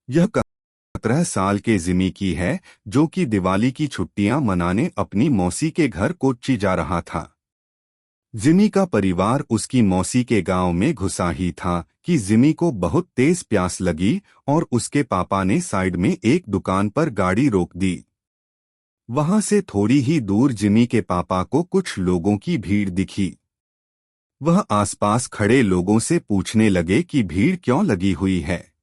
यह 17 साल के जिमी की है, जो कि दिवाली की छुट्टियां मनाने अपनी मौसी के घर कोच्चि जा रहा था। जिमी का परिवार उसकी मौसी के गांव में घुसा ही था कि जिमी को बहुत तेज प्यास लगी और उसके पापा ने साइड में एक दुकान पर गाड़ी रोक दी। वहां से थोड़ी ही दूर जिमी के पापा को कुछ लोगों की भीड़ दिखी। वह आसपास खड़े लोगों से पूछने लगे कि भीड़ क्यों लगी हुई है।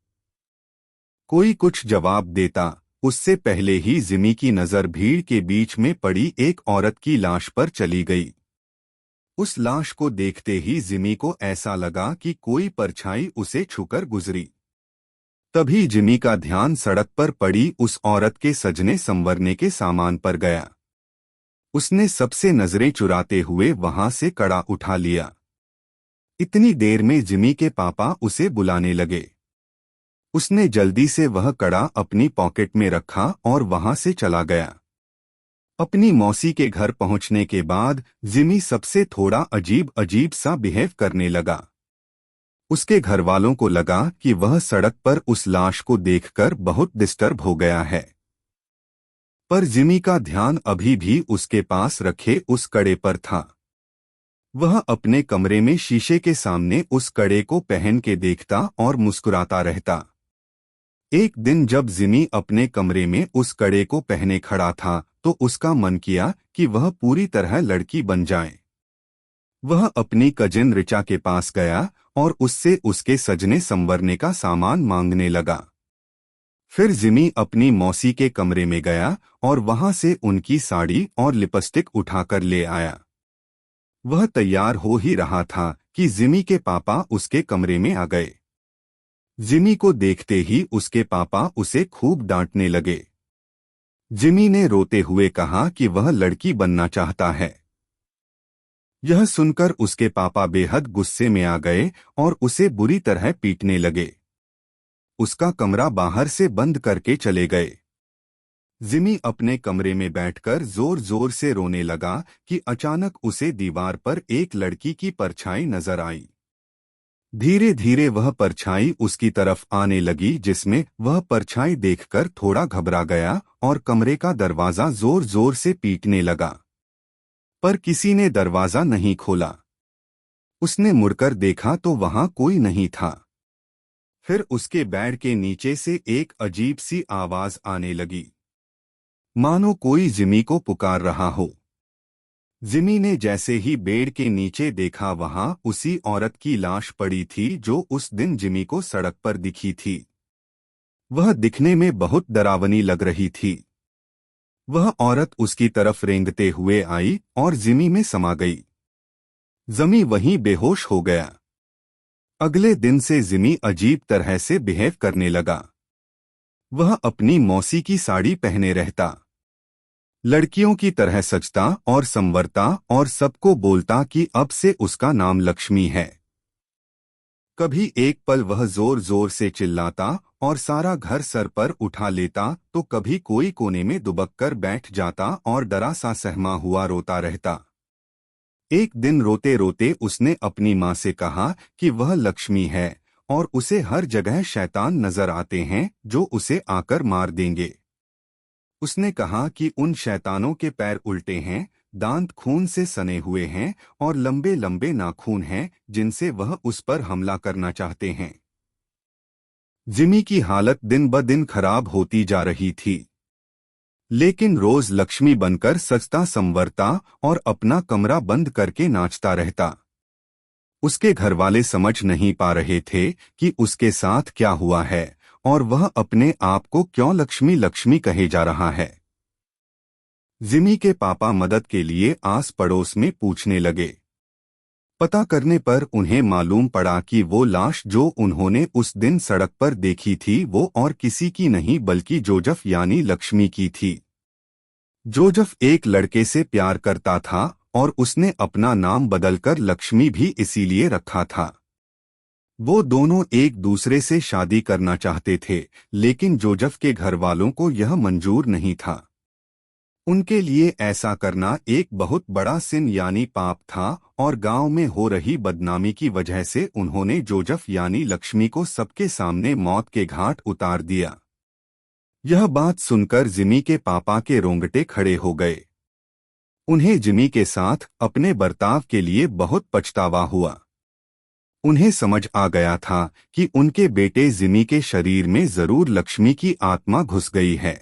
कोई कुछ जवाब देता, उससे पहले ही जिमी की नजर भीड़ के बीच में पड़ी एक औरत की लाश पर चली गई। उस लाश को देखते ही जिमी को ऐसा लगा कि कोई परछाई उसे छूकर गुजरी। तभी जिमी का ध्यान सड़क पर पड़ी उस औरत के सजने संवरने के सामान पर गया। उसने सबसे नजरें चुराते हुए वहां से कड़ा उठा लिया। इतनी देर में जिमी के पापा उसे बुलाने लगे। उसने जल्दी से वह कड़ा अपनी पॉकेट में रखा और वहां से चला गया। अपनी मौसी के घर पहुंचने के बाद जिमी सबसे थोड़ा अजीब अजीब सा बिहेव करने लगा। उसके घरवालों को लगा कि वह सड़क पर उस लाश को देखकर बहुत डिस्टर्ब हो गया है। पर जिमी का ध्यान अभी भी उसके पास रखे उस कड़े पर था। वह अपने कमरे में शीशे के सामने उस कड़े को पहन के देखता और मुस्कुराता रहता। एक दिन जब जिमी अपने कमरे में उस कड़े को पहने खड़ा था तो उसका मन किया कि वह पूरी तरह लड़की बन जाए। वह अपनी कजिन रिचा के पास गया और उससे उसके सजने संवरने का सामान मांगने लगा। फिर जिमी अपनी मौसी के कमरे में गया और वहां से उनकी साड़ी और लिपस्टिक उठाकर ले आया। वह तैयार हो ही रहा था कि जिमी के पापा उसके कमरे में आ गए। जिमी को देखते ही उसके पापा उसे खूब डांटने लगे। जिमी ने रोते हुए कहा कि वह लड़की बनना चाहता है। यह सुनकर उसके पापा बेहद गुस्से में आ गए और उसे बुरी तरह पीटने लगे। उसका कमरा बाहर से बंद करके चले गए। जिमी अपने कमरे में बैठकर जोर जोर से रोने लगा कि अचानक उसे दीवार पर एक लड़की की परछाई नजर आई। धीरे धीरे वह परछाई उसकी तरफ आने लगी, जिसमें वह परछाई देखकर थोड़ा घबरा गया और कमरे का दरवाजा जोर जोर से पीटने लगा। पर किसी ने दरवाजा नहीं खोला। उसने मुड़कर देखा तो वहां कोई नहीं था। फिर उसके बेड के नीचे से एक अजीब सी आवाज आने लगी, मानो कोई जिमी को पुकार रहा हो। जिमी ने जैसे ही बेड के नीचे देखा, वहां उसी औरत की लाश पड़ी थी जो उस दिन जिमी को सड़क पर दिखी थी। वह दिखने में बहुत डरावनी लग रही थी। वह औरत उसकी तरफ रेंगते हुए आई और जिमी में समा गई। जिमी वहीं बेहोश हो गया। अगले दिन से जिमी अजीब तरह से बिहेव करने लगा। वह अपनी मौसी की साड़ी पहने रहता, लड़कियों की तरह सजता और संवरता और सबको बोलता कि अब से उसका नाम लक्ष्मी है। कभी एक पल वह जोर जोर से चिल्लाता और सारा घर सर पर उठा लेता, तो कभी कोई कोने में दुबक कर बैठ जाता और डरा सा सहमा हुआ रोता रहता। एक दिन रोते रोते उसने अपनी माँ से कहा कि वह लक्ष्मी है और उसे हर जगह शैतान नजर आते हैं जो उसे आकर मार देंगे। उसने कहा कि उन शैतानों के पैर उल्टे हैं, दांत खून से सने हुए हैं और लंबे लंबे नाखून हैं जिनसे वह उस पर हमला करना चाहते हैं। जिमी की हालत दिन ब दिन खराब होती जा रही थी, लेकिन रोज लक्ष्मी बनकर सजता संवरता और अपना कमरा बंद करके नाचता रहता। उसके घरवाले समझ नहीं पा रहे थे कि उसके साथ क्या हुआ है और वह अपने आप को क्यों लक्ष्मी लक्ष्मी कहे जा रहा है। जिमी के पापा मदद के लिए आस पड़ोस में पूछने लगे। पता करने पर उन्हें मालूम पड़ा कि वो लाश जो उन्होंने उस दिन सड़क पर देखी थी वो और किसी की नहीं बल्कि जोजफ यानी लक्ष्मी की थी। जोजफ एक लड़के से प्यार करता था और उसने अपना नाम बदलकर लक्ष्मी भी इसीलिए रखा था। वो दोनों एक दूसरे से शादी करना चाहते थे, लेकिन जोजफ के घरवालों को यह मंजूर नहीं था। उनके लिए ऐसा करना एक बहुत बड़ा सिन यानी पाप था और गांव में हो रही बदनामी की वजह से उन्होंने जोजफ यानी लक्ष्मी को सबके सामने मौत के घाट उतार दिया। यह बात सुनकर जिमी के पापा के रोंगटे खड़े हो गए। उन्हें जिमी के साथ अपने बर्ताव के लिए बहुत पछतावा हुआ। उन्हें समझ आ गया था कि उनके बेटे जिमी के शरीर में जरूर लक्ष्मी की आत्मा घुस गई है।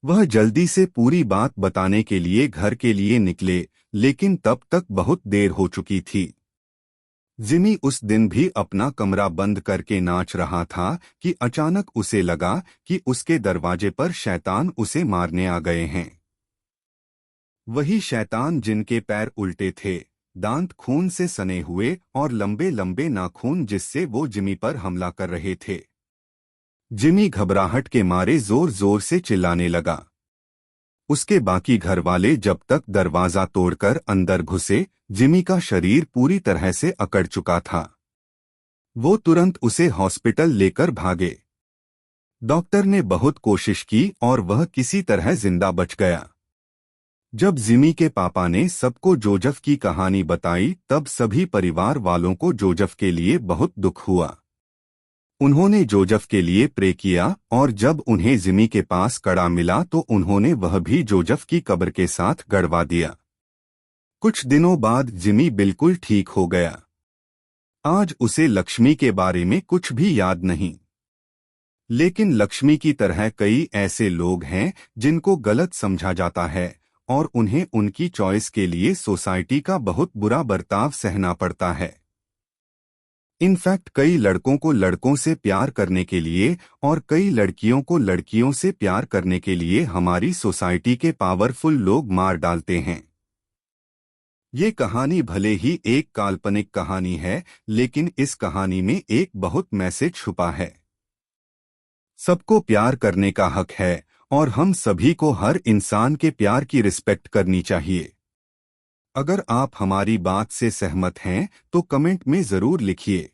वह जल्दी से पूरी बात बताने के लिए घर के लिए निकले, लेकिन तब तक बहुत देर हो चुकी थी। जिमी उस दिन भी अपना कमरा बंद करके नाच रहा था कि अचानक उसे लगा कि उसके दरवाजे पर शैतान उसे मारने आ गए हैं। वही शैतान जिनके पैर उल्टे थे, दांत खून से सने हुए और लंबे लंबे नाखून जिससे वो जिमी पर हमला कर रहे थे। जिमी घबराहट के मारे जोर जोर से चिल्लाने लगा। उसके बाकी घरवाले जब तक दरवाजा तोड़कर अंदर घुसे, जिमी का शरीर पूरी तरह से अकड़ चुका था। वो तुरंत उसे हॉस्पिटल लेकर भागे। डॉक्टर ने बहुत कोशिश की और वह किसी तरह जिंदा बच गया। जब जिमी के पापा ने सबको जोजफ की कहानी बताई, तब सभी परिवार वालों को जोजफ के लिए बहुत दुख हुआ। उन्होंने जोजफ के लिए प्रे किया और जब उन्हें जिमी के पास कड़ा मिला तो उन्होंने वह भी जोजफ की कब्र के साथ गड़वा दिया। कुछ दिनों बाद जिमी बिल्कुल ठीक हो गया। आज उसे लक्ष्मी के बारे में कुछ भी याद नहीं। लेकिन लक्ष्मी की तरह कई ऐसे लोग हैं जिनको गलत समझा जाता है और उन्हें उनकी चॉइस के लिए सोसाइटी का बहुत बुरा बर्ताव सहना पड़ता है। इनफैक्ट कई लड़कों को लड़कों से प्यार करने के लिए और कई लड़कियों को लड़कियों से प्यार करने के लिए हमारी सोसाइटी के पावरफुल लोग मार डालते हैं। ये कहानी भले ही एक काल्पनिक कहानी है, लेकिन इस कहानी में एक बहुत मैसेज छुपा है। सबको प्यार करने का हक है और हम सभी को हर इंसान के प्यार की रिस्पेक्ट करनी चाहिए। अगर आप हमारी बात से सहमत हैं तो कमेंट में जरूर लिखिए।